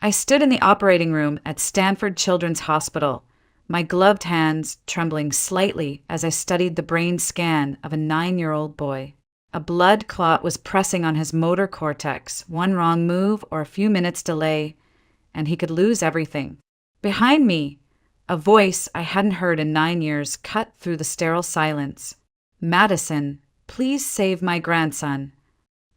I stood in the operating room at Stanford Children's Hospital, my gloved hands trembling slightly as I studied the brain scan of a 9-year-old boy. A blood clot was pressing on his motor cortex. One wrong move or a few minutes delay, and he could lose everything. Behind me, a voice I hadn't heard in 9 years cut through the sterile silence. "Madison, please save my grandson."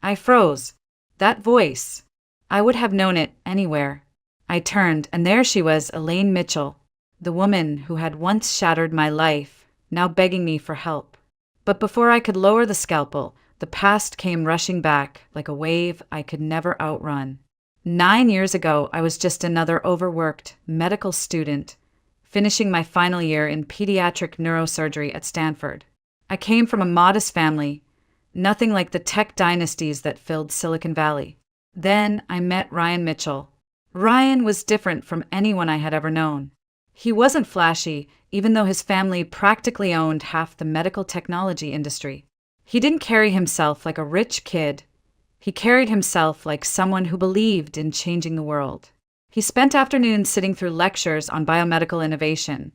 I froze. That voice. I would have known it anywhere. I turned, and there she was, Elaine Mitchell, the woman who had once shattered my life, now begging me for help. But before I could lower the scalpel, the past came rushing back like a wave I could never outrun. 9 years ago, I was just another overworked medical student, finishing my final year in pediatric neurosurgery at Stanford. I came from a modest family, nothing like the tech dynasties that filled Silicon Valley. Then I met Ryan Mitchell. Ryan was different from anyone I had ever known. He wasn't flashy, even though his family practically owned half the medical technology industry. He didn't carry himself like a rich kid. He carried himself like someone who believed in changing the world. He spent afternoons sitting through lectures on biomedical innovation,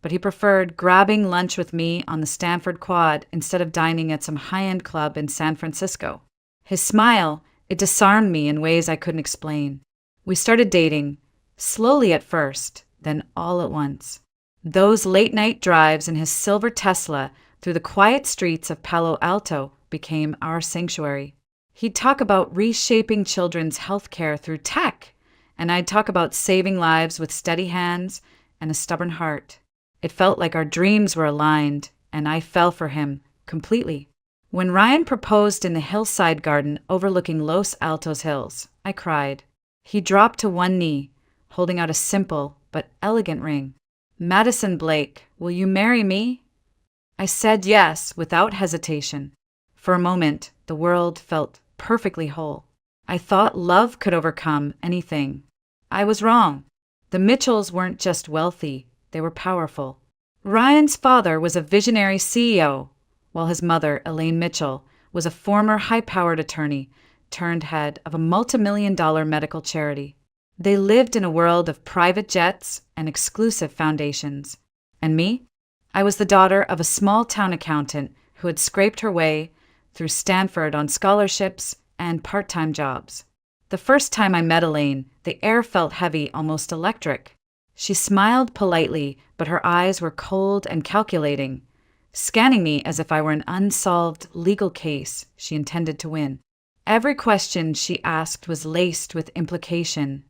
but he preferred grabbing lunch with me on the Stanford Quad instead of dining at some high-end club in San Francisco. His smile, it disarmed me in ways I couldn't explain. We started dating, slowly at first, then all at once. Those late-night drives in his silver Tesla through the quiet streets of Palo Alto became our sanctuary. He'd talk about reshaping children's healthcare through tech, and I'd talk about saving lives with steady hands and a stubborn heart. It felt like our dreams were aligned, and I fell for him completely. When Ryan proposed in the hillside garden overlooking Los Altos Hills, I cried. He dropped to one knee, holding out a simple but elegant ring. "Madison Blake, will you marry me?" I said yes without hesitation. For a moment, the world felt perfectly whole. I thought love could overcome anything. I was wrong. The Mitchells weren't just wealthy, they were powerful. Ryan's father was a visionary CEO, while his mother, Elaine Mitchell, was a former high-powered attorney turned head of a multi-million-dollar medical charity. They lived in a world of private jets and exclusive foundations. And me? I was the daughter of a small-town accountant who had scraped her way through Stanford on scholarships and part-time jobs. The first time I met Elaine, the air felt heavy, almost electric. She smiled politely, but her eyes were cold and calculating, scanning me as if I were an unsolved legal case she intended to win. Every question she asked was laced with implication.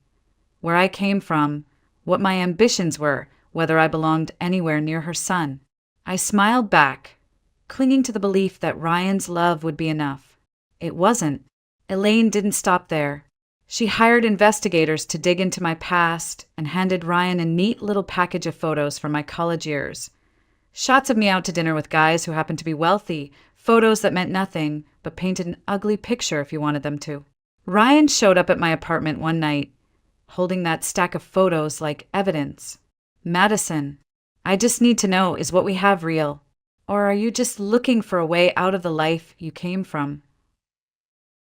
Where I came from, what my ambitions were, whether I belonged anywhere near her son. I smiled back, clinging to the belief that Ryan's love would be enough. It wasn't. Elaine didn't stop there. She hired investigators to dig into my past and handed Ryan a neat little package of photos from my college years. Shots of me out to dinner with guys who happened to be wealthy, photos that meant nothing but painted an ugly picture if you wanted them to. Ryan showed up at my apartment one night, holding that stack of photos like evidence. "Madison, I just need to know, is what we have real? Or are you just looking for a way out of the life you came from?"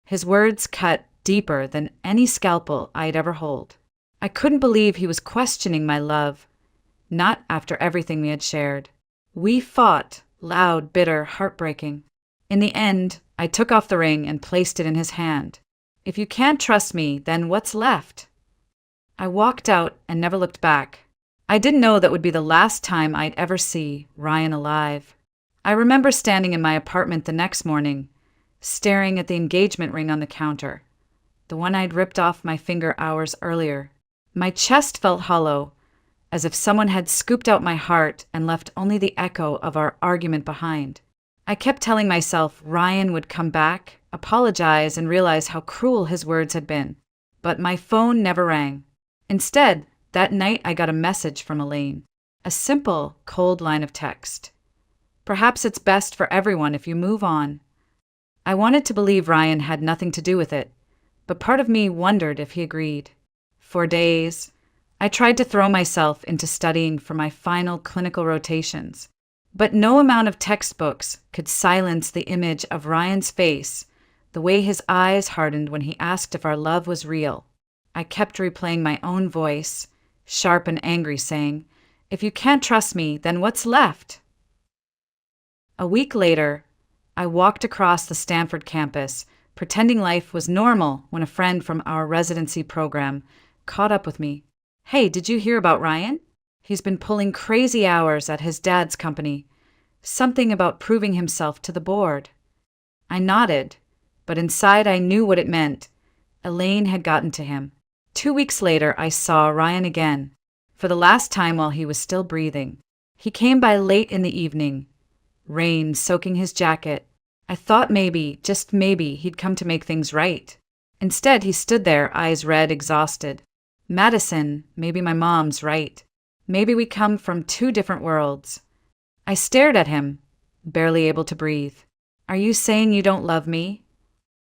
His words cut deeper than any scalpel I'd ever hold. I couldn't believe he was questioning my love, not after everything we had shared. We fought, loud, bitter, heartbreaking. In the end, I took off the ring and placed it in his hand. "If you can't trust me, then what's left?" I walked out and never looked back. I didn't know that would be the last time I'd ever see Ryan alive. I remember standing in my apartment the next morning, staring at the engagement ring on the counter, the one I'd ripped off my finger hours earlier. My chest felt hollow, as if someone had scooped out my heart and left only the echo of our argument behind. I kept telling myself Ryan would come back, apologize, and realize how cruel his words had been. But my phone never rang. Instead, that night I got a message from Elaine. A simple, cold line of text. "Perhaps it's best for everyone if you move on." I wanted to believe Ryan had nothing to do with it, but part of me wondered if he agreed. For days, I tried to throw myself into studying for my final clinical rotations, but no amount of textbooks could silence the image of Ryan's face, the way his eyes hardened when he asked if our love was real. I kept replaying my own voice, sharp and angry, saying, "If you can't trust me, then what's left?" A week later, I walked across the Stanford campus, pretending life was normal when a friend from our residency program caught up with me. "Hey, did you hear about Ryan? He's been pulling crazy hours at his dad's company. Something about proving himself to the board." I nodded, but inside I knew what it meant. Elaine had gotten to him. 2 weeks later, I saw Ryan again, for the last time while he was still breathing. He came by late in the evening, rain soaking his jacket. I thought maybe, just maybe, he'd come to make things right. Instead, he stood there, eyes red, exhausted. "Madison, maybe my mom's right. Maybe we come from two different worlds." I stared at him, barely able to breathe. "Are you saying you don't love me?"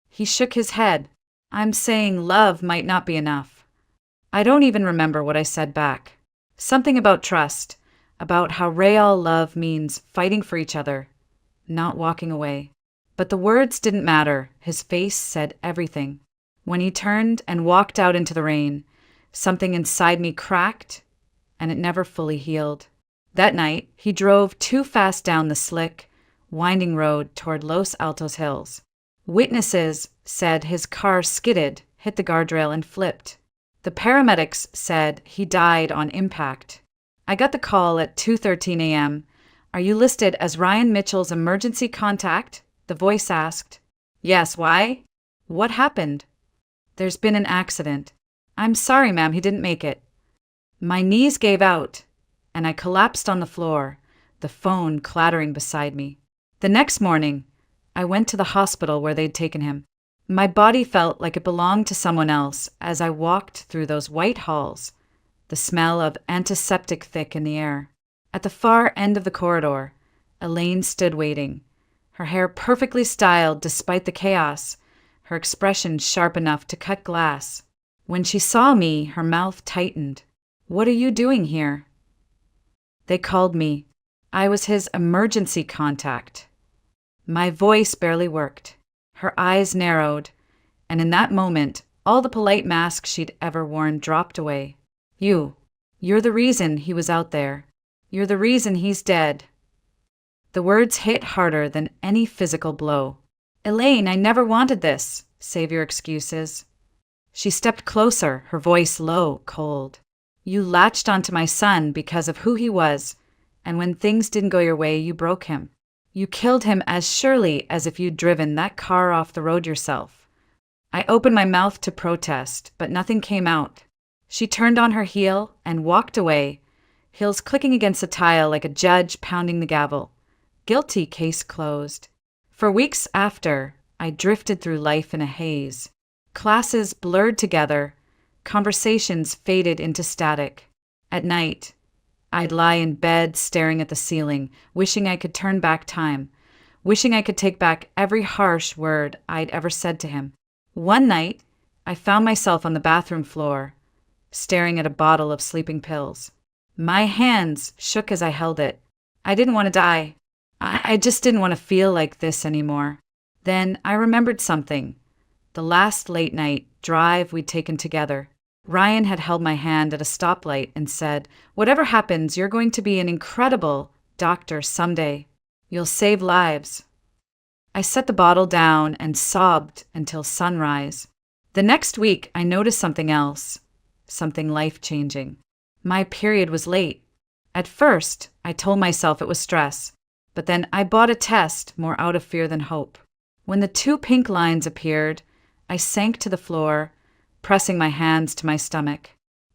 He shook his head. "I'm saying love might not be enough." I don't even remember what I said back. Something about trust, about how real love means fighting for each other, not walking away. But the words didn't matter. His face said everything. When he turned and walked out into the rain, something inside me cracked, and it never fully healed. That night, he drove too fast down the slick, winding road toward Los Altos Hills. Witnesses said his car skidded, hit the guardrail, and flipped. The paramedics said he died on impact. I got the call at 2:13 a.m. "Are you listed as Ryan Mitchell's emergency contact?" the voice asked. "Yes, why?" "What happened?" "There's been an accident." "I'm sorry, ma'am, he didn't make it." My knees gave out, and I collapsed on the floor, the phone clattering beside me. The next morning, I went to the hospital where they'd taken him. My body felt like it belonged to someone else as I walked through those white halls, the smell of antiseptic thick in the air. At the far end of the corridor, Elaine stood waiting, her hair perfectly styled despite the chaos, her expression sharp enough to cut glass. When she saw me, her mouth tightened. "What are you doing here?" They called me. I was his emergency contact. My voice barely worked. Her eyes narrowed, and in that moment, all the polite masks she'd ever worn dropped away. You're the reason he was out there. You're the reason he's dead." The words hit harder than any physical blow. "Elaine, I never wanted this. Save your excuses." She stepped closer, her voice low, cold. "You latched onto my son because of who he was, and when things didn't go your way, you broke him. You killed him as surely as if you'd driven that car off the road yourself." I opened my mouth to protest, but nothing came out. She turned on her heel and walked away, heels clicking against the tile like a judge pounding the gavel. Guilty, case closed. For weeks after, I drifted through life in a haze. Classes blurred together, conversations faded into static. At night, I'd lie in bed staring at the ceiling, wishing I could turn back time, wishing I could take back every harsh word I'd ever said to him. One night, I found myself on the bathroom floor, staring at a bottle of sleeping pills. My hands shook as I held it. I didn't want to die. I just didn't want to feel like this anymore. Then I remembered something. The last late night drive we'd taken together. Ryan had held my hand at a stoplight and said, "Whatever happens, you're going to be an incredible doctor someday. You'll save lives." I set the bottle down and sobbed until sunrise. The next week, I noticed something else, something life-changing. My period was late. At first, I told myself it was stress, but then I bought a test more out of fear than hope. When the 2 pink lines appeared, I sank to the floor, pressing my hands to my stomach.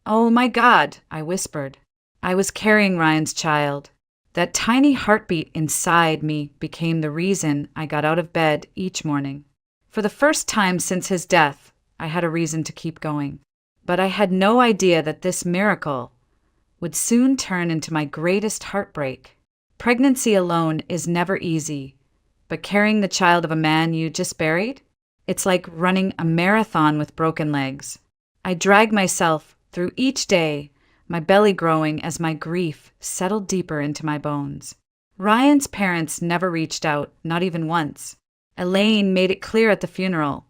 "Oh my God," I whispered. I was carrying Ryan's child. That tiny heartbeat inside me became the reason I got out of bed each morning. For the first time since his death, I had a reason to keep going. But I had no idea that this miracle would soon turn into my greatest heartbreak. Pregnancy alone is never easy, but carrying the child of a man you just buried? It's like running a marathon with broken legs. I dragged myself through each day, my belly growing as my grief settled deeper into my bones. Ryan's parents never reached out, not even once. Elaine made it clear at the funeral.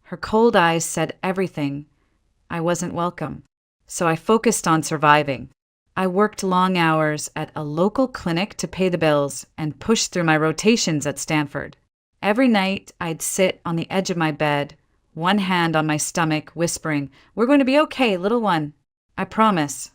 Her cold eyes said everything. I wasn't welcome. So I focused on surviving. I worked long hours at a local clinic to pay the bills and pushed through my rotations at Stanford. Every night, I'd sit on the edge of my bed, one hand on my stomach, whispering, "We're going to be okay, little one. I promise."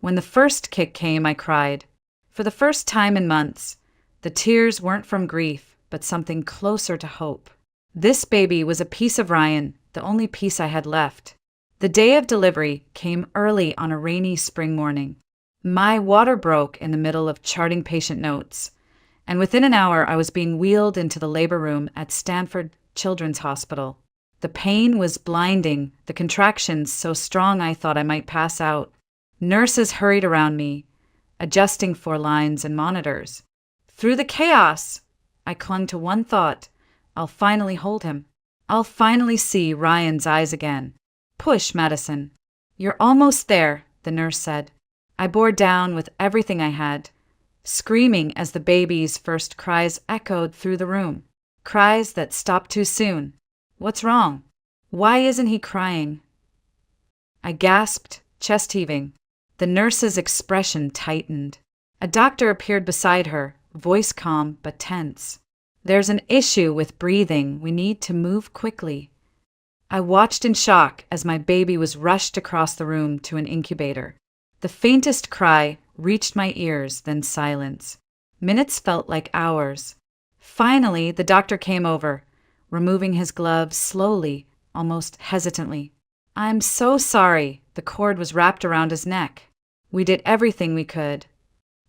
When the first kick came, I cried. For the first time in months, the tears weren't from grief, but something closer to hope. This baby was a piece of Ryan, the only piece I had left. The day of delivery came early on a rainy spring morning. My water broke in the middle of charting patient notes, and within an hour I was being wheeled into the labor room at Stanford Children's Hospital. The pain was blinding, the contractions so strong I thought I might pass out. Nurses hurried around me, adjusting 4 lines and monitors. Through the chaos, I clung to one thought: I'll finally hold him. I'll finally see Ryan's eyes again. "Push, Madison. You're almost there," the nurse said. I bore down with everything I had, screaming as the baby's first cries echoed through the room. Cries that stopped too soon. "What's wrong? Why isn't he crying?" I gasped, chest heaving. The nurse's expression tightened. A doctor appeared beside her, voice calm but tense. "There's an issue with breathing. We need to move quickly." I watched in shock as my baby was rushed across the room to an incubator. The faintest cry reached my ears, then silence. Minutes felt like hours. Finally, the doctor came over, removing his gloves slowly, almost hesitantly. "I'm so sorry." The cord was wrapped around his neck. "We did everything we could."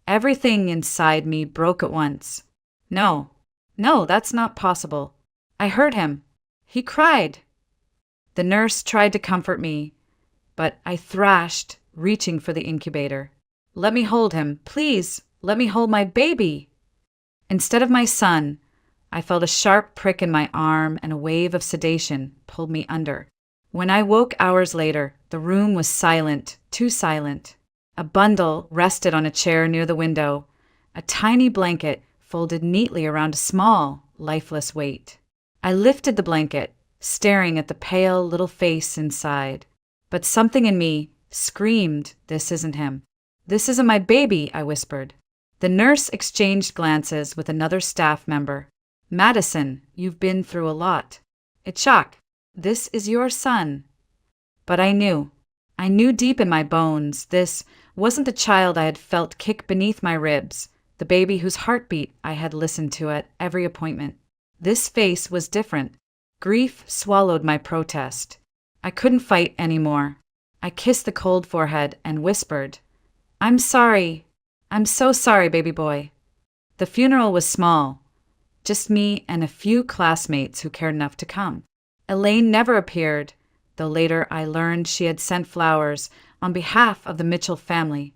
Everything inside me broke at once. No, that's not possible. I heard him. He cried. The nurse tried to comfort me, but I thrashed, reaching for the incubator. "Let me hold him, please. Let me hold my baby." Instead of my son, I felt a sharp prick in my arm and a wave of sedation pulled me under. When I woke hours later, the room was silent, too silent. A bundle rested on a chair near the window, a tiny blanket folded neatly around a small, lifeless weight. I lifted the blanket, staring at the pale little face inside. But something in me screamed, "This isn't him. This isn't my baby," I whispered. The nurse exchanged glances with another staff member. "Madison, you've been through a lot. It's shock. This is your son." But I knew deep in my bones, this wasn't the child I had felt kick beneath my ribs, the baby whose heartbeat I had listened to at every appointment. This face was different. Grief swallowed my protest. I couldn't fight anymore. I kissed the cold forehead and whispered, "I'm sorry. I'm so sorry, baby boy." The funeral was small, just me and a few classmates who cared enough to come. Elaine never appeared, though later I learned she had sent flowers on behalf of the Mitchell family.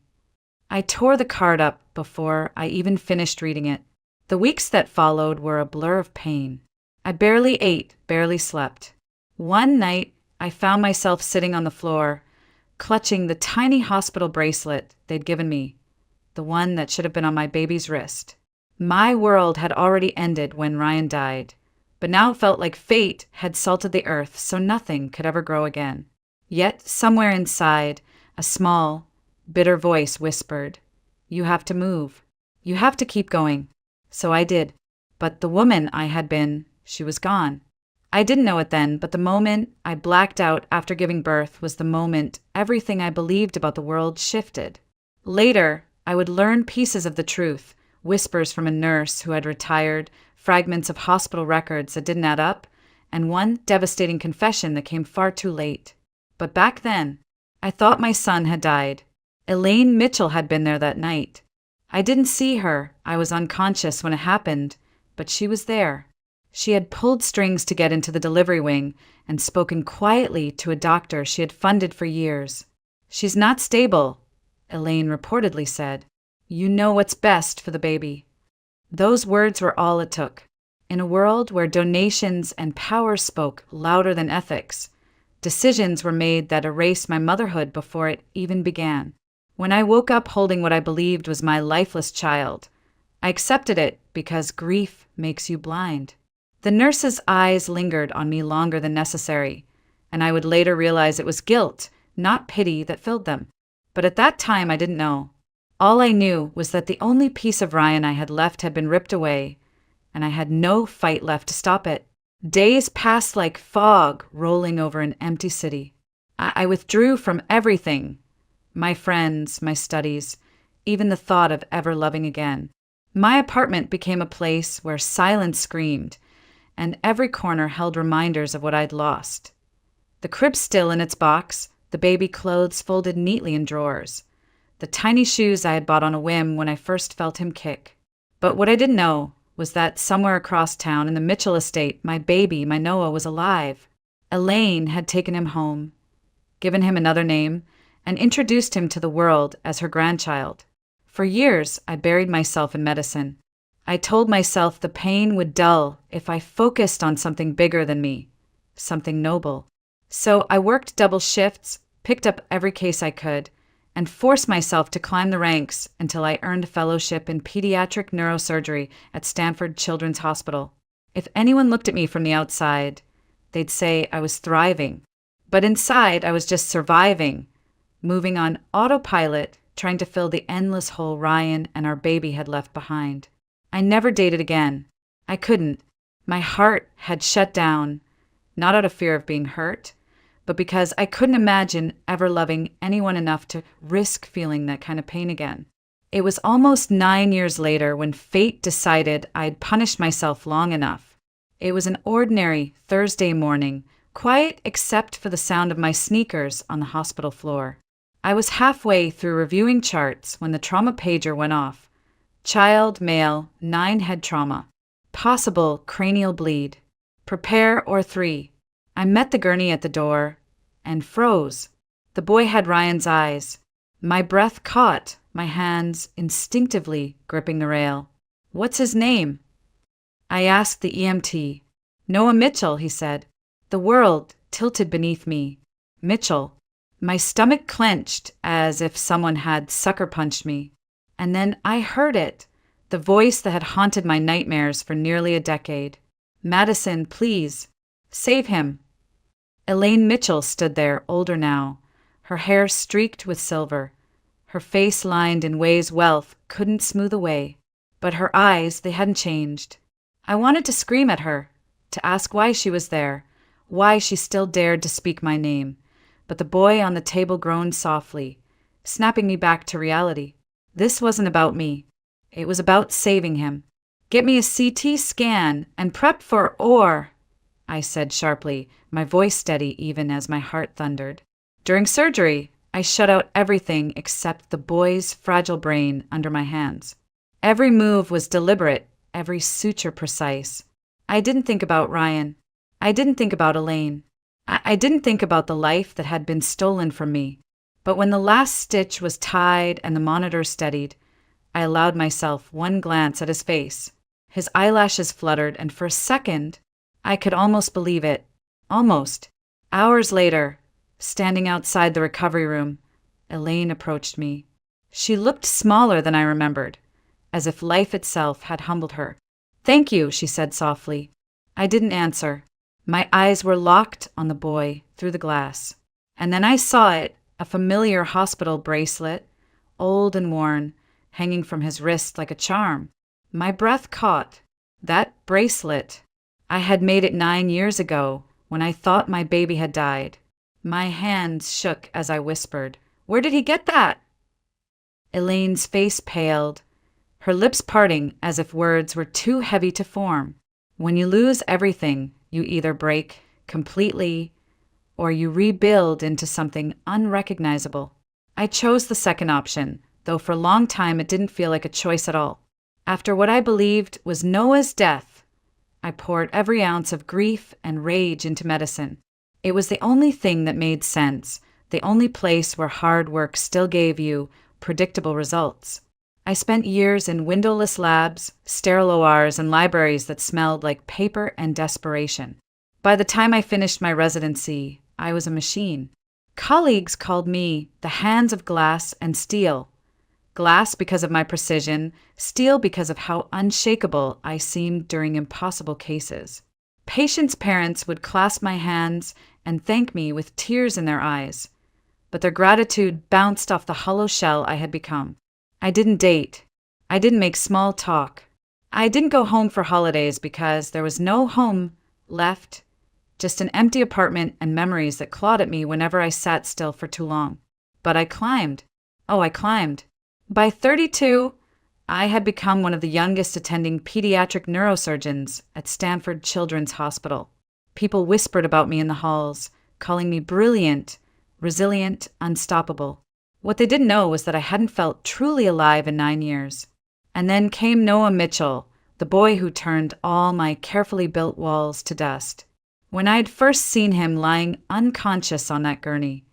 I tore the card up before I even finished reading it. The weeks that followed were a blur of pain. I barely ate, barely slept. One night, I found myself sitting on the floor, clutching the tiny hospital bracelet they'd given me, the one that should have been on my baby's wrist. My world had already ended when Ryan died, but now it felt like fate had salted the earth so nothing could ever grow again. Yet somewhere inside, a small, bitter voice whispered, "You have to move. You have to keep going." So I did. But the woman I had been, she was gone. I didn't know it then, but the moment I blacked out after giving birth was the moment everything I believed about the world shifted. Later, I would learn pieces of the truth, whispers from a nurse who had retired, fragments of hospital records that didn't add up, and one devastating confession that came far too late. But back then, I thought my son had died. Elaine Mitchell had been there that night. I didn't see her. I was unconscious when it happened, but she was there. She had pulled strings to get into the delivery wing and spoken quietly to a doctor she had funded for years. "She's not stable," Elaine reportedly said. "You know what's best for the baby." Those words were all it took. In a world where donations and power spoke louder than ethics, decisions were made that erased my motherhood before it even began. When I woke up holding what I believed was my lifeless child, I accepted it because grief makes you blind. The nurse's eyes lingered on me longer than necessary, and I would later realize it was guilt, not pity, that filled them. But at that time, I didn't know. All I knew was that the only piece of Ryan I had left had been ripped away, and I had no fight left to stop it. Days passed like fog rolling over an empty city. I withdrew from everything, my friends, my studies, even the thought of ever loving again. My apartment became a place where silence screamed, and every corner held reminders of what I'd lost. The crib still in its box, the baby clothes folded neatly in drawers, the tiny shoes I had bought on a whim when I first felt him kick. But what I didn't know was that somewhere across town in the Mitchell estate, my baby, my Noah, was alive. Elaine had taken him home, given him another name, and introduced him to the world as her grandchild. For years, I buried myself in medicine. I told myself the pain would dull if I focused on something bigger than me, something noble. So I worked double shifts, picked up every case I could, and forced myself to climb the ranks until I earned a fellowship in pediatric neurosurgery at Stanford Children's Hospital. If anyone looked at me from the outside, they'd say I was thriving. But inside, I was just surviving, moving on autopilot, trying to fill the endless hole Ryan and our baby had left behind. I never dated again. I couldn't. My heart had shut down, not out of fear of being hurt, but because I couldn't imagine ever loving anyone enough to risk feeling that kind of pain again. It was almost 9 years later when fate decided I'd punished myself long enough. It was an ordinary Thursday morning, quiet except for the sound of my sneakers on the hospital floor. I was halfway through reviewing charts when the trauma pager went off. Child, male, 9 head trauma. Possible cranial bleed. Prepare or 3. I met the gurney at the door and froze. The boy had Ryan's eyes. My breath caught, my hands instinctively gripping the rail. "What's his name?" I asked the EMT. "Noah Mitchell," he said. The world tilted beneath me. Mitchell. My stomach clenched as if someone had sucker punched me. And then I heard it, the voice that had haunted my nightmares for nearly a decade. "Madison, please, save him." Elaine Mitchell stood there, older now, her hair streaked with silver, her face lined in ways wealth couldn't smooth away. But her eyes, they hadn't changed. I wanted to scream at her, to ask why she was there, why she still dared to speak my name. But the boy on the table groaned softly, snapping me back to reality. This wasn't about me. It was about saving him. "Get me a CT scan and prep for OR," I said sharply, my voice steady even as my heart thundered. During surgery, I shut out everything except the boy's fragile brain under my hands. Every move was deliberate, every suture precise. I didn't think about Ryan. I didn't think about Elaine. I didn't think about the life that had been stolen from me. But when the last stitch was tied and the monitor steadied, I allowed myself one glance at his face. His eyelashes fluttered, and for a second, I could almost believe it. Almost. Hours later, standing outside the recovery room, Elaine approached me. She looked smaller than I remembered, as if life itself had humbled her. "Thank you," she said softly. I didn't answer. My eyes were locked on the boy through the glass. And then I saw it, a familiar hospital bracelet, old and worn, hanging from his wrist like a charm. My breath caught. That bracelet. I had made it 9 years ago, when I thought my baby had died. My hands shook as I whispered, "Where did he get that?" Elaine's face paled, her lips parting as if words were too heavy to form. When you lose everything, you either break completely or you rebuild into something unrecognizable. I chose the second option, though for a long time it didn't feel like a choice at all. After what I believed was Noah's death, I poured every ounce of grief and rage into medicine. It was the only thing that made sense, the only place where hard work still gave you predictable results. I spent years in windowless labs, sterile ORs, and libraries that smelled like paper and desperation. By the time I finished my residency, I was a machine. Colleagues called me the hands of glass and steel. Glass because of my precision, steel because of how unshakable I seemed during impossible cases. Patients' parents would clasp my hands and thank me with tears in their eyes. But their gratitude bounced off the hollow shell I had become. I didn't date. I didn't make small talk. I didn't go home for holidays because there was no home left, just an empty apartment and memories that clawed at me whenever I sat still for too long. But I climbed. Oh, I climbed. By 32, I had become one of the youngest attending pediatric neurosurgeons at Stanford Children's Hospital. People whispered about me in the halls, calling me brilliant, resilient, unstoppable. What they didn't know was that I hadn't felt truly alive in 9 years. And then came Noah Mitchell, the boy who turned all my carefully built walls to dust. When I had first seen him lying unconscious on that gurney,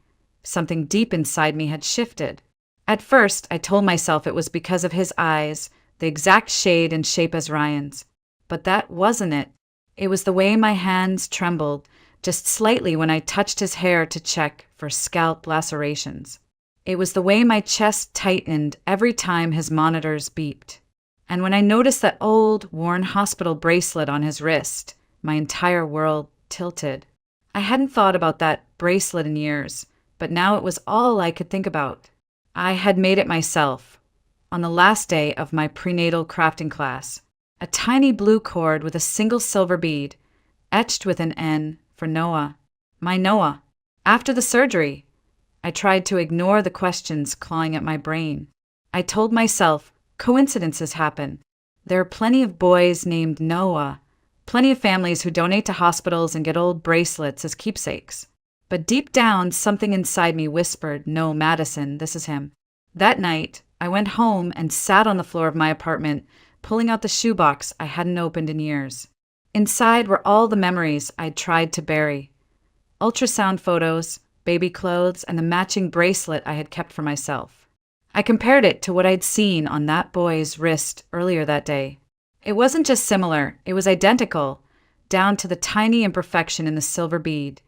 something deep inside me had shifted. At first, I told myself it was because of his eyes, the exact shade and shape as Ryan's. But that wasn't it. It was the way my hands trembled, just slightly when I touched his hair to check for scalp lacerations. It was the way my chest tightened every time his monitors beeped. And when I noticed that old, worn hospital bracelet on his wrist, my entire world tilted. I hadn't thought about that bracelet in years, but now it was all I could think about. I had made it myself, on the last day of my prenatal crafting class. A tiny blue cord with a single silver bead, etched with an N for Noah. My Noah. After the surgery, I tried to ignore the questions clawing at my brain. I told myself, coincidences happen. There are plenty of boys named Noah, plenty of families who donate to hospitals and get old bracelets as keepsakes. But deep down, something inside me whispered, no, Madison, this is him. That night, I went home and sat on the floor of my apartment, pulling out the shoebox I hadn't opened in years. Inside were all the memories I'd tried to bury. Ultrasound photos, baby clothes, and the matching bracelet I had kept for myself. I compared it to what I'd seen on that boy's wrist earlier that day. It wasn't just similar, it was identical, down to the tiny imperfection in the silver bead,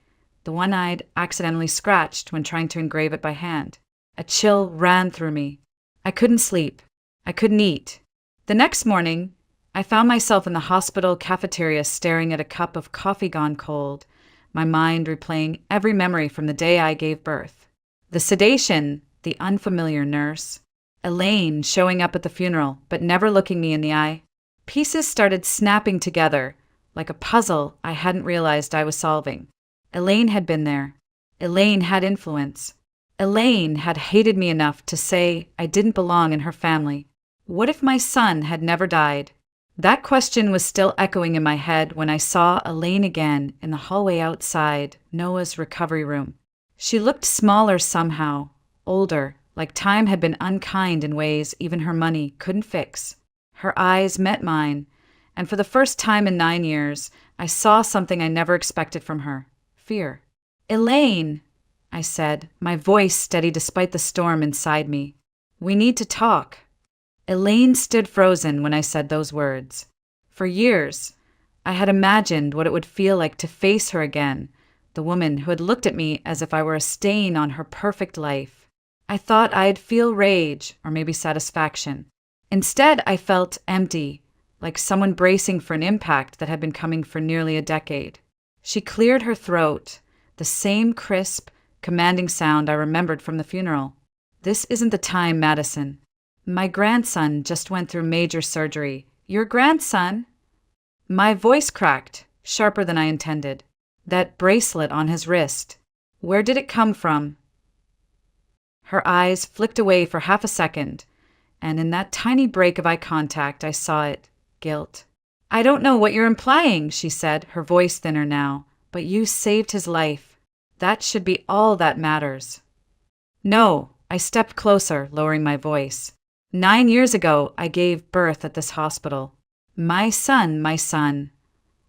the one I'd accidentally scratched when trying to engrave it by hand. A chill ran through me. I couldn't sleep. I couldn't eat. The next morning, I found myself in the hospital cafeteria staring at a cup of coffee gone cold, my mind replaying every memory from the day I gave birth. The sedation, the unfamiliar nurse, Elaine showing up at the funeral but never looking me in the eye. Pieces started snapping together, like a puzzle I hadn't realized I was solving. Elaine had been there. Elaine had influence. Elaine had hated me enough to say I didn't belong in her family. What if my son had never died? That question was still echoing in my head when I saw Elaine again in the hallway outside Noah's recovery room. She looked smaller somehow, older, like time had been unkind in ways even her money couldn't fix. Her eyes met mine, and for the first time in 9 years, I saw something I never expected from her. Fear. Elaine, I said, my voice steady despite the storm inside me. We need to talk. Elaine stood frozen when I said those words. For years, I had imagined what it would feel like to face her again, the woman who had looked at me as if I were a stain on her perfect life. I thought I'd feel rage or maybe satisfaction. Instead, I felt empty, like someone bracing for an impact that had been coming for nearly a decade. She cleared her throat, the same crisp, commanding sound I remembered from the funeral. This isn't the time, Madison. My grandson just went through major surgery. Your grandson? My voice cracked, sharper than I intended. That bracelet on his wrist. Where did it come from? Her eyes flicked away for half a second, and in that tiny break of eye contact, I saw it. Guilt. I don't know what you're implying, she said, her voice thinner now, but you saved his life. That should be all that matters. No, I stepped closer, lowering my voice. 9 years ago, I gave birth at this hospital. My son,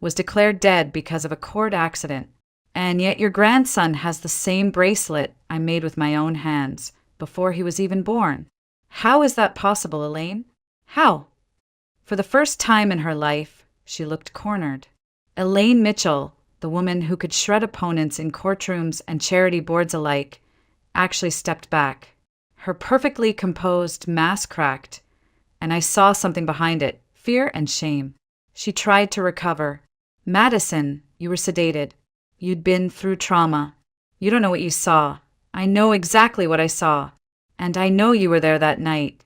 was declared dead because of a cord accident. And yet your grandson has the same bracelet I made with my own hands before he was even born. How is that possible, Elaine? How? For the first time in her life, she looked cornered. Elaine Mitchell, the woman who could shred opponents in courtrooms and charity boards alike, actually stepped back. Her perfectly composed mask cracked, and I saw something behind it, fear and shame. She tried to recover. Madison, you were sedated. You'd been through trauma. You don't know what you saw. I know exactly what I saw. And I know you were there that night.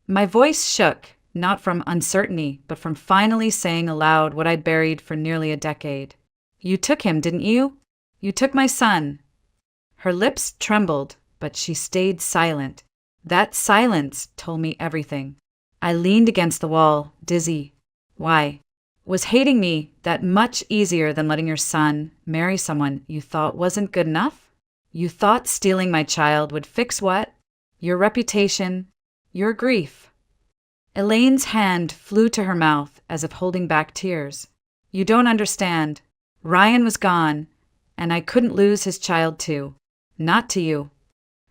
My voice shook, not from uncertainty, but from finally saying aloud what I'd buried for nearly a decade. You took him, didn't you? You took my son. Her lips trembled, but she stayed silent. That silence told me everything. I leaned against the wall, dizzy. Why? Was hating me that much easier than letting your son marry someone you thought wasn't good enough? You thought stealing my child would fix what? Your reputation, your grief. Elaine's hand flew to her mouth as if holding back tears. You don't understand. Ryan was gone, and I couldn't lose his child too. Not to you.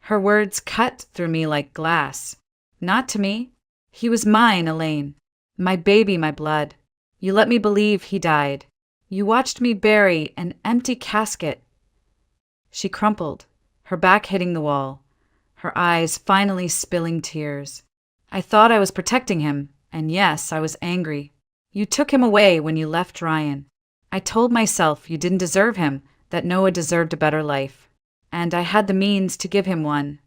Her words cut through me like glass. Not to me. He was mine, Elaine. My baby, my blood. You let me believe he died. You watched me bury an empty casket. She crumpled, her back hitting the wall, her eyes finally spilling tears. I thought I was protecting him, and yes, I was angry. You took him away when you left Ryan. I told myself you didn't deserve him, that Noah deserved a better life. And I had the means to give him one.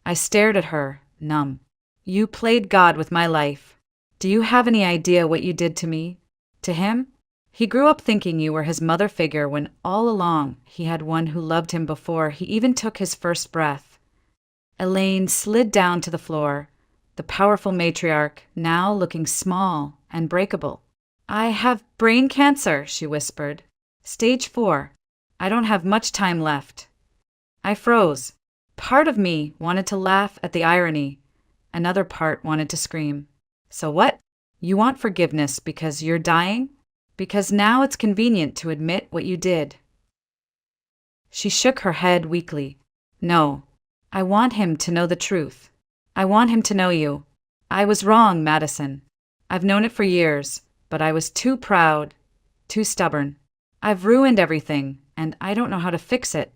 I stared at her, numb. You played God with my life. Do you have any idea what you did to me? To him? He grew up thinking you were his mother figure when all along he had one who loved him before he even took his first breath. Elaine slid down to the floor, the powerful matriarch now looking small and breakable. I have brain cancer, she whispered. Stage 4. I don't have much time left. I froze. Part of me wanted to laugh at the irony. Another part wanted to scream. So what? You want forgiveness because you're dying? Because now it's convenient to admit what you did. She shook her head weakly. No, I want him to know the truth. I want him to know you. I was wrong, Madison. I've known it for years, but I was too proud, too stubborn. I've ruined everything, and I don't know how to fix it.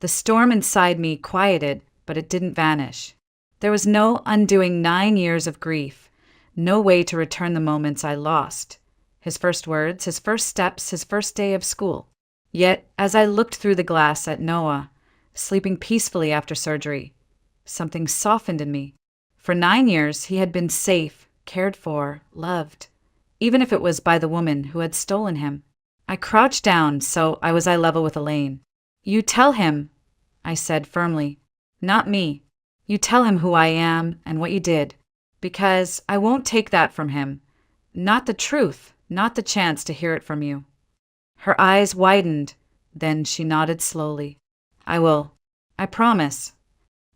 The storm inside me quieted, but it didn't vanish. There was no undoing 9 years of grief, no way to return the moments I lost. His first words, his first steps, his first day of school. Yet, as I looked through the glass at Noah, sleeping peacefully after surgery, something softened in me. For 9 years, he had been safe, cared for, loved, even if it was by the woman who had stolen him. I crouched down so I was eye level with Elaine. You tell him, I said firmly. Not me. You tell him who I am and what you did. Because I won't take that from him. Not the truth, not the chance to hear it from you. Her eyes widened, then she nodded slowly. I will. I promise.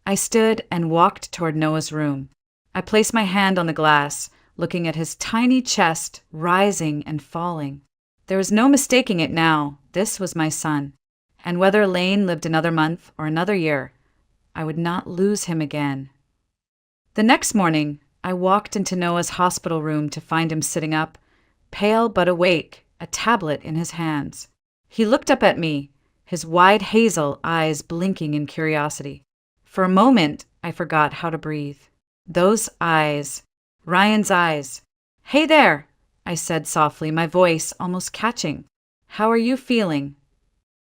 I stood and walked toward Noah's room. I placed my hand on the glass, looking at his tiny chest rising and falling. There was no mistaking it now. This was my son. And whether Elaine lived another month or another year, I would not lose him again. The next morning, I walked into Noah's hospital room to find him sitting up, pale but awake, a tablet in his hands. He looked up at me, his wide hazel eyes blinking in curiosity. For a moment, I forgot how to breathe. Those eyes, Ryan's eyes. Hey there, I said softly, my voice almost catching. How are you feeling?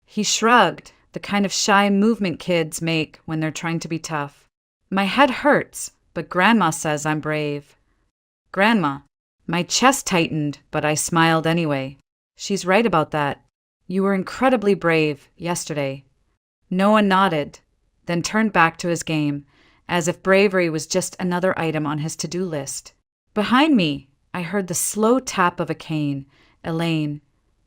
He shrugged, the kind of shy movement kids make when they're trying to be tough. My head hurts, but Grandma says I'm brave. Grandma. My chest tightened, but I smiled anyway. She's right about that. You were incredibly brave yesterday. Noah nodded, then turned back to his game, as if bravery was just another item on his to-do list. Behind me, I heard the slow tap of a cane, Elaine,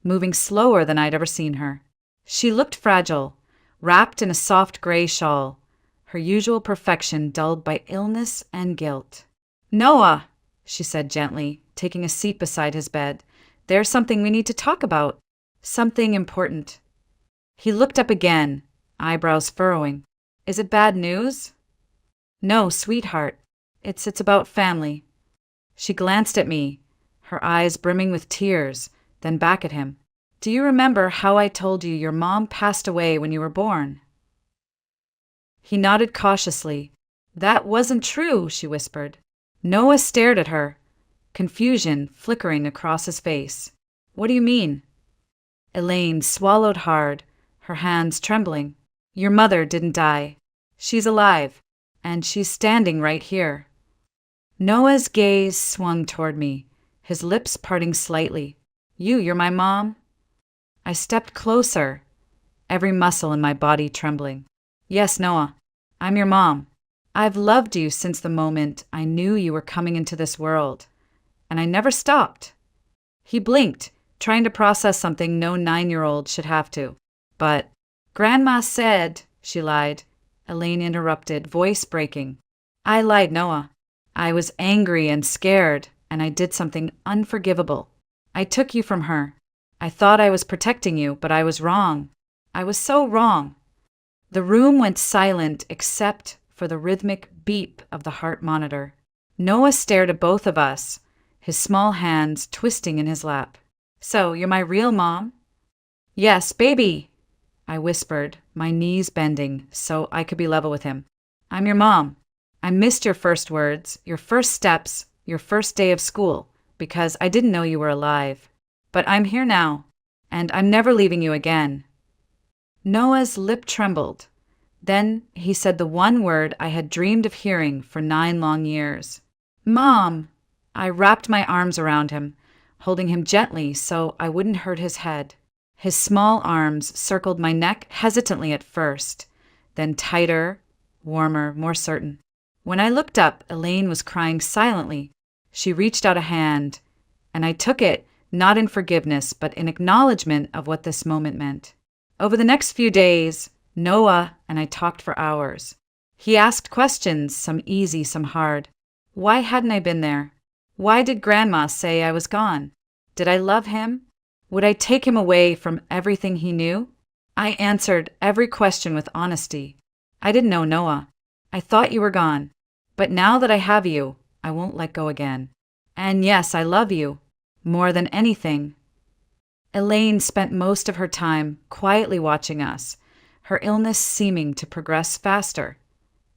moving slower than I'd ever seen her. She looked fragile, wrapped in a soft gray shawl, her usual perfection dulled by illness and guilt. Noah, she said gently, taking a seat beside his bed. There's something we need to talk about. Something important. He looked up again, eyebrows furrowing. Is it bad news? No, sweetheart. It's about family. She glanced at me, her eyes brimming with tears, then back at him. Do you remember how I told you your mom passed away when you were born? He nodded cautiously. That wasn't true, she whispered. Noah stared at her, confusion flickering across his face. What do you mean? Elaine swallowed hard, her hands trembling. Your mother didn't die. She's alive, and she's standing right here. Noah's gaze swung toward me, his lips parting slightly. You're my mom? I stepped closer, every muscle in my body trembling. Yes, Noah, I'm your mom. I've loved you since the moment I knew you were coming into this world, and I never stopped. He blinked, trying to process something no 9-year-old should have to. But Grandma said, she lied. Elaine interrupted, voice breaking. I lied, Noah. I was angry and scared, and I did something unforgivable. I took you from her. I thought I was protecting you, but I was wrong. I was so wrong. The room went silent except for the rhythmic beep of the heart monitor. Noah stared at both of us, his small hands twisting in his lap. So, you're my real mom? Yes, baby, I whispered, my knees bending so I could be level with him. I'm your mom. I missed your first words, your first steps, your first day of school, because I didn't know you were alive. But I'm here now, and I'm never leaving you again. Noah's lip trembled. Then he said the one word I had dreamed of hearing for 9 long years. Mom! I wrapped my arms around him, holding him gently so I wouldn't hurt his head. His small arms circled my neck hesitantly at first, then tighter, warmer, more certain. When I looked up, Elaine was crying silently. She reached out a hand, and I took it, not in forgiveness, but in acknowledgement of what this moment meant. Over the next few days, Noah and I talked for hours. He asked questions, some easy, some hard. Why hadn't I been there? Why did Grandma say I was gone? Did I love him? Would I take him away from everything he knew? I answered every question with honesty. I didn't know Noah. I thought you were gone. But now that I have you, I won't let go again. And yes, I love you. More than anything. Elaine spent most of her time quietly watching us, her illness seeming to progress faster,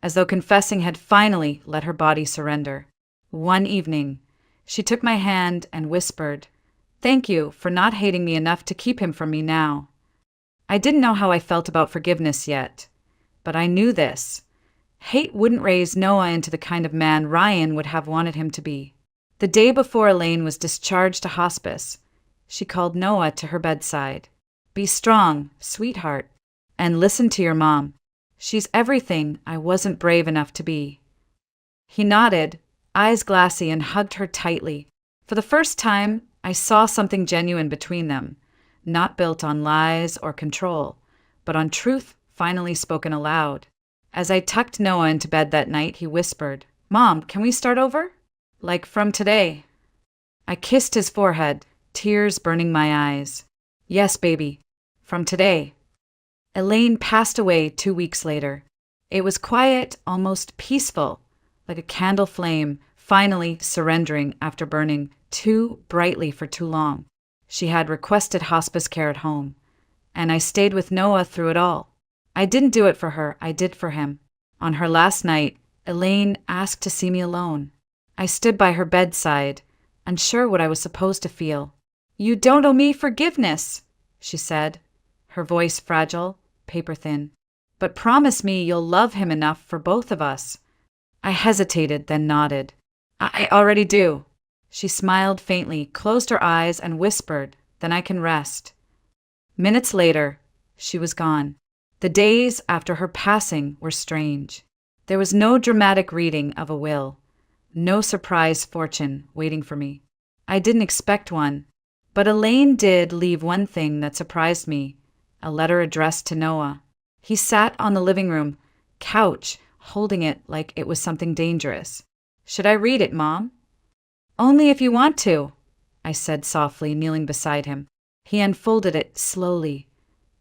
as though confessing had finally let her body surrender. One evening, she took my hand and whispered, Thank you for not hating me enough to keep him from me now. I didn't know how I felt about forgiveness yet, but I knew this. Hate wouldn't raise Noah into the kind of man Ryan would have wanted him to be. The day before Elaine was discharged to hospice, she called Noah to her bedside. Be strong, sweetheart, and listen to your mom. She's everything I wasn't brave enough to be. He nodded, eyes glassy, and hugged her tightly. For the first time, I saw something genuine between them, not built on lies or control, but on truth finally spoken aloud. As I tucked Noah into bed that night, he whispered, Mom, can we start over? Like from today. I kissed his forehead, tears burning my eyes. Yes, baby, from today. Elaine passed away 2 weeks later. It was quiet, almost peaceful, like a candle flame finally surrendering after burning too brightly for too long. She had requested hospice care at home, and I stayed with Noah through it all. I didn't do it for her, I did for him. On her last night, Elaine asked to see me alone. I stood by her bedside, unsure what I was supposed to feel. You don't owe me forgiveness, she said, her voice fragile, paper-thin. But promise me you'll love him enough for both of us. I hesitated, then nodded. I already do. She smiled faintly, closed her eyes, and whispered, Then I can rest. Minutes later, she was gone. The days after her passing were strange. There was no dramatic reading of a will, no surprise fortune waiting for me. I didn't expect one, but Elaine did leave one thing that surprised me, a letter addressed to Noah. He sat on the living room couch, holding it like it was something dangerous. Should I read it, Mom? Only if you want to, I said softly, kneeling beside him. He unfolded it slowly,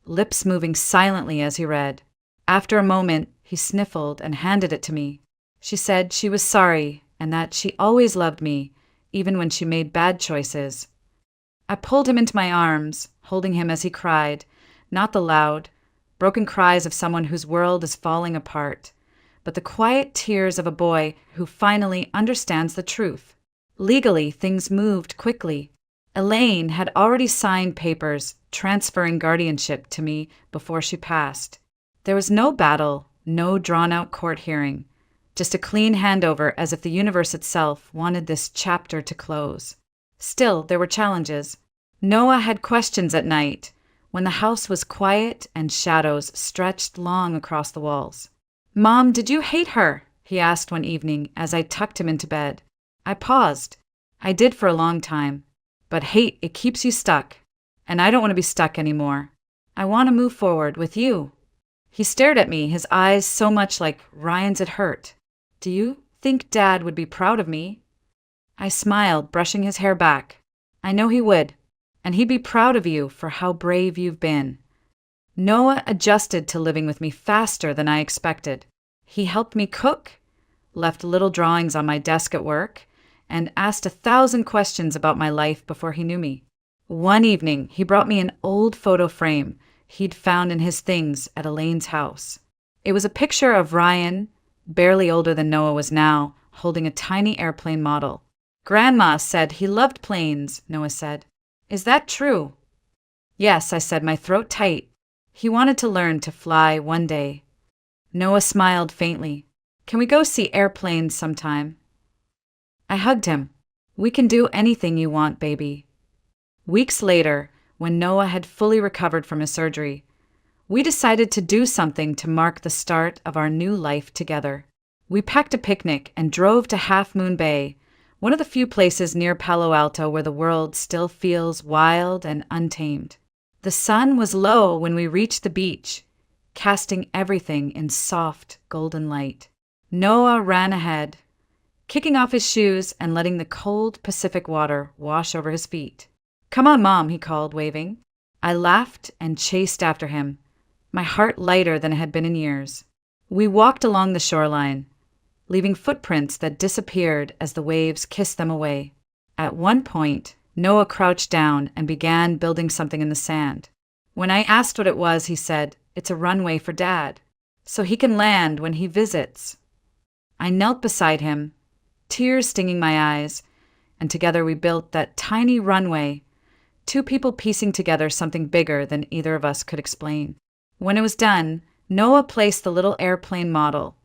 lips moving silently as he read. After a moment, he sniffled and handed it to me. She said she was sorry and that she always loved me, even when she made bad choices. I pulled him into my arms, holding him as he cried, not the loud, broken cries of someone whose world is falling apart, but the quiet tears of a boy who finally understands the truth. Legally, things moved quickly. Elaine had already signed papers transferring guardianship to me before she passed. There was no battle, no drawn-out court hearing, just a clean handover as if the universe itself wanted this chapter to close. Still, there were challenges. Noah had questions at night, when the house was quiet and shadows stretched long across the walls. "Mom, did you hate her?" he asked one evening as I tucked him into bed. I paused. I did for a long time. But hate, it keeps you stuck. And I don't want to be stuck anymore. I want to move forward with you. He stared at me, his eyes so much like Ryan's had hurt. "Do you think Dad would be proud of me?" I smiled, brushing his hair back. "I know he would. And he'd be proud of you for how brave you've been." Noah adjusted to living with me faster than I expected. He helped me cook, left little drawings on my desk at work, and asked 1,000 questions about my life before he knew me. One evening, he brought me an old photo frame he'd found in his things at Elaine's house. It was a picture of Ryan, barely older than Noah was now, holding a tiny airplane model. "Grandma said he loved planes," Noah said. "Is that true?" "Yes," I said, my throat tight. He wanted to learn to fly one day. Noah smiled faintly. "Can we go see airplanes sometime?" I hugged him. "We can do anything you want, baby." Weeks later, when Noah had fully recovered from his surgery, we decided to do something to mark the start of our new life together. We packed a picnic and drove to Half Moon Bay, one of the few places near Palo Alto where the world still feels wild and untamed. The sun was low when we reached the beach, casting everything in soft, golden light. Noah ran ahead, kicking off his shoes and letting the cold Pacific water wash over his feet. "Come on, Mom," he called, waving. I laughed and chased after him, my heart lighter than it had been in years. We walked along the shoreline, leaving footprints that disappeared as the waves kissed them away. At one point, Noah crouched down and began building something in the sand. When I asked what it was, he said, "It's a runway for Dad, so he can land when he visits." I knelt beside him, tears stinging my eyes, and together we built that tiny runway, two people piecing together something bigger than either of us could explain. When it was done, Noah placed the little airplane model,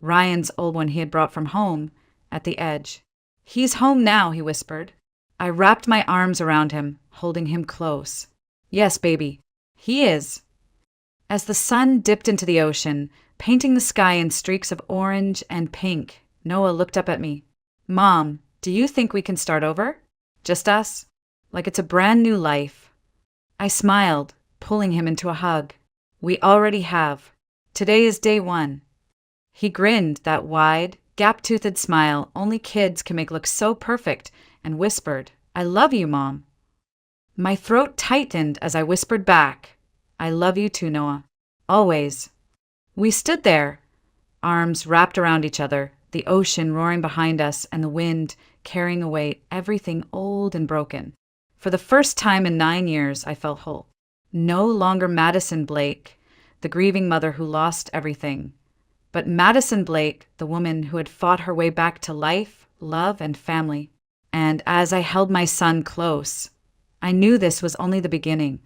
Ryan's old one he had brought from home, at the edge. "He's home now," he whispered. I wrapped my arms around him, holding him close. "Yes, baby, he is." As the sun dipped into the ocean, painting the sky in streaks of orange and pink, Noah looked up at me. "Mom, do you think we can start over? Just us? Like it's a brand new life?" I smiled, pulling him into a hug. "We already have. Today is day one." He grinned, that wide, gap-toothed smile only kids can make look so perfect, and whispered, "I love you, Mom." My throat tightened as I whispered back, "I love you too, Noah. Always." We stood there, arms wrapped around each other, the ocean roaring behind us and the wind carrying away everything old and broken. For the first time in 9 years, I felt whole. No longer Madison Blake, the grieving mother who lost everything, but Madison Blake, the woman who had fought her way back to life, love, and family. And as I held my son close, I knew this was only the beginning.